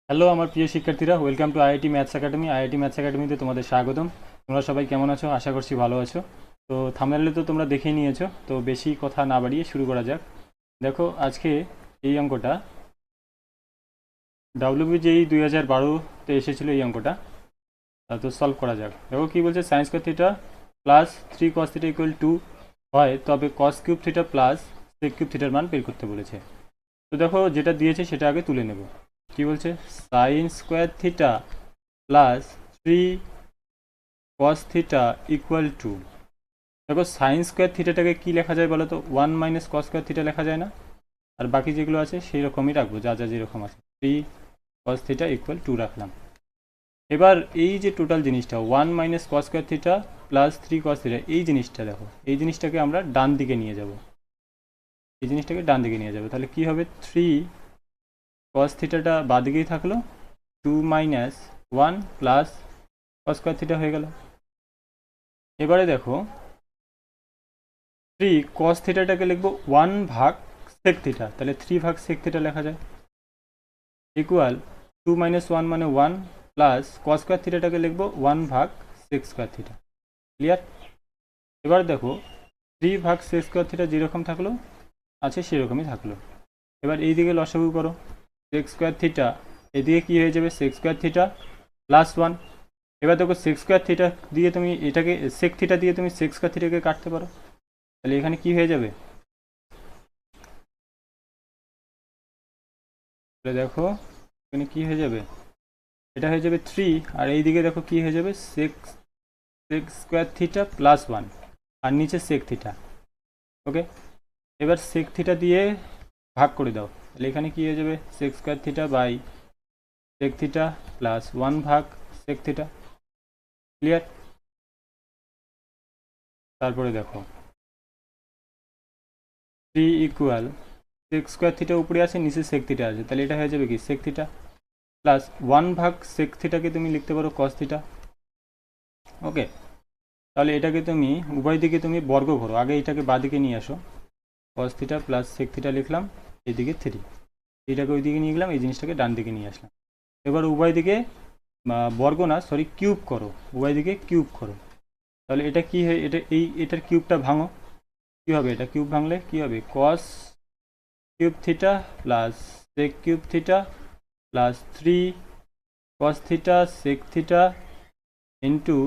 Hello আমার প্রিয় শিক্ষার্থীরা, welcome to IIT maths academy. IIT maths একাডেমিতে তোমাদের স্বাগতম। তোমরা সবাই কেমন আছো? আশা করছি ভালো আছো। তো থাম্বনেলে তো তোমরা দেখেই নিয়েছো, তো বেশি কথা না বাড়িয়ে শুরু করা যাক। দেখো, আজকে এই অঙ্কটা WBJEE 2012-তে এসেছিলো এই অঙ্কটা। তো সলভ করা যাক। দেখো কী বলছে, sine square theta plus 3 cos theta equal 2 হয়, তবে cos cube theta plus sec cube থিটার মান বের করতে বলেছে। তো দেখো, যেটা দিয়েছে সেটা আগে তুলে নেব। কি বলছে, sine square theta plus 3 cos theta equal to, দেখো সাইন স্কোয়ার থিটাটাকে কী লেখা যায় বলো তো? 1 - cos স্কোয়ার থিটা লেখা যায় না? আর বাকি যেগুলো আছে সেই রকমই রাখবো, যা যা যেরকম আছে। 3 cos থিটা ইকুয়াল 2 রাখলাম। এবার এই যে টোটাল জিনিসটা 1 - cos square theta plus 3 cos theta, এই জিনিসটা দেখো, এই জিনিসটাকে আমরা ডান দিকে নিয়ে যাব। এই জিনিসটাকে ডান দিকে নিয়ে যাবে, তাহলে কি হবে? 3 cos থিটাটা বাদিকেই থাকলো, 2 - 1 প্লাস cos স্কোয়ার থিটা হয়ে গেল। এবারে দেখো, 3 cos থিটাটাকে লিখবো 1/sec থিটা, তাহলে 3/sec থিটা লেখা যায়, ইকুয়াল 2 - 1 মানে 1 প্লাস cos স্কোয়ার থিটাটাকে লিখবো 1/sec স্কোয়ার থিটা। ক্লিয়ার? এবার দেখো, 3/sec স্কোয়ার থিটা যেরকম থাকলো আছে সেরকমই থাকলো। এবার এই দিকে লসাগু করো, sec স্কোয়ার থিটা এদিকে কী হয়ে যাবে? sec square theta plus 1। এবার দেখো, sec স্কোয়ার থিটা দিয়ে তুমি এটাকে, sec থিটা দিয়ে তুমি sec স্কোয়ার থিটাকে কাটতে পারো, তাহলে এখানে কি হয়ে যাবে? তাহলে দেখো এখানে কি হয়ে যাবে, এটা হয়ে যাবে 3, আর এই দিকে দেখো কি হয়ে যাবে, sec স্কোয়ার থিটা প্লাস 1, আর নিচে sec থিটা। ওকে, এবার sec থিটা দিয়ে ভাগ করে দাও, তাহলে এখানে কি হয়ে যাবে? sec square theta by sec theta plus 1/sec theta. Clear? তারপরে দেখো, 3 ইকুয়াল sec স্কোয়ার থিটা উপরে আছে, নিচে sec থিটা আছে, তাহলে এটা হয়ে যাবে কি? sec থিটা প্লাস 1/sec থিটাকে তুমি লিখতে পারো cos থিটা। ওকে, তাহলে এটাকে তুমি উভয় দিকে তুমি বর্গ করো, আগে এটাকে বাদিকে নিয়ে আসো, cos theta plus sec theta লিখলাম, এইদিকে 3, এটাকে ওই দিকে নিয়ে গেলাম, এই জিনিসটাকে ডান দিকে নিয়ে আসলাম। এবার উভয় দিকে বর্গ না, সরি কিউব করো, উভয় দিকে কিউব করো, তাহলে এটা কি হয়? এটার কিউবটা ভাঙো, কি হবে? এটা কিউব ভাঙলে কি হবে? cos cube theta plus sec cube theta plus 3 cos theta sec theta into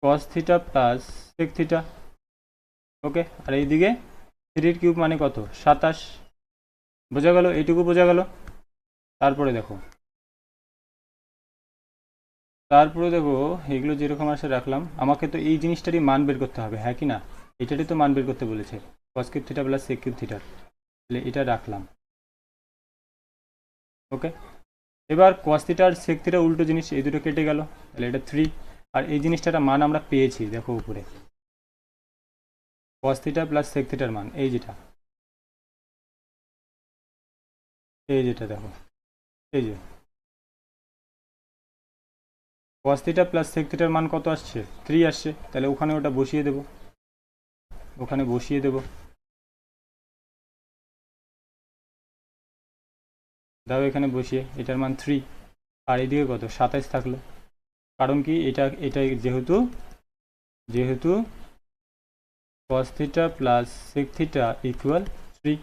cos theta plus sec theta. Okay, আর এইদিকে 3 কিউব মানে কত? 27। বোঝা গেল? এইটুকু বোঝা গেল? তারপরে দেখো, এগুলো যেরকম আসে রাখলাম, আমাকে তো এই জিনিসটারই মান বের করতে হবে, হ্যাঁ কি না? এটারই তো মান বের করতে বলেছে, cos cube theta plus sec cube থিটার, তাহলে এটা রাখলাম। ওকে, এবার cos থিটা আর sec থিটা উল্টো জিনিস, এই দুটো কেটে গেল, তাহলে এটা 3, আর এই জিনিসটার মান আমরা পেয়েছি, দেখো উপরে cos থিটা প্লাস sec থিটার মান, এই যেটা দেখো, এই যে cos থিটা প্লাস sec থিটার মান কত আসছে? 3 আসছে, তাহলে ওখানে ওটা বসিয়ে দেব, ওখানে বসিয়ে দেব। দাও এখানে বসিয়ে, এটার মান 3, আর এদিকে কত? 27 থাকলো। কারণ কি, এটা যেহেতু যেহেতু cos theta plus sec theta equal 3,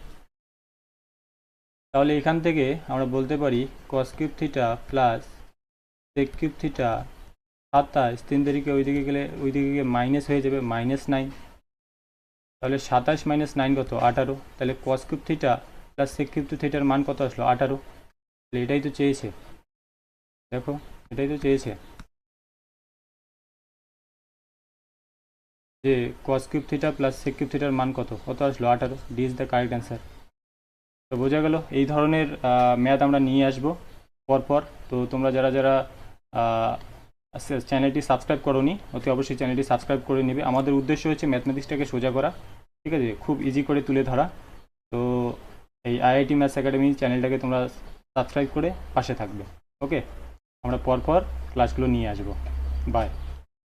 তাহলে এখান থেকে আমরা বলতে পারি cos cube theta plus sec cube theta 27, 3 তারিখে ওইদিকে গেলে ওইদিকে গিয়ে মাইনাস হয়ে যাবে, -9, তাহলে 27 - 9 কত? 18, তাহলে cos cube theta plus sec cube থিটার মান কত আসলো? 18। তাহলে এটাই তো চেয়েছে, দেখো এটাই তো চেয়েছে যে cos cube theta plus sec cube থিটার মান কত কত আসলো? 18। D is the correct answer. তো বোঝা গেল, এই ধরনের ম্যাথ আমরা নিয়ে আসবো পরপর। তো তোমরা যারা যারা চ্যানেলটি সাবস্ক্রাইব করোনি, অতি অবশ্যই চ্যানেলটি সাবস্ক্রাইব করে নেবে। আমাদের উদ্দেশ্য হচ্ছে ম্যাথমেটিক্সটাকে সোজা করা, ঠিক আছে, খুব ইজি করে তুলে ধরা। তো এই আইআইটি ম্যাথস একাডেমি চ্যানেলটাকে তোমরা সাবস্ক্রাইব করে পাশে থাকবে। ওকে, আমরা পরপর ক্লাসগুলো নিয়ে আসবো। বাই।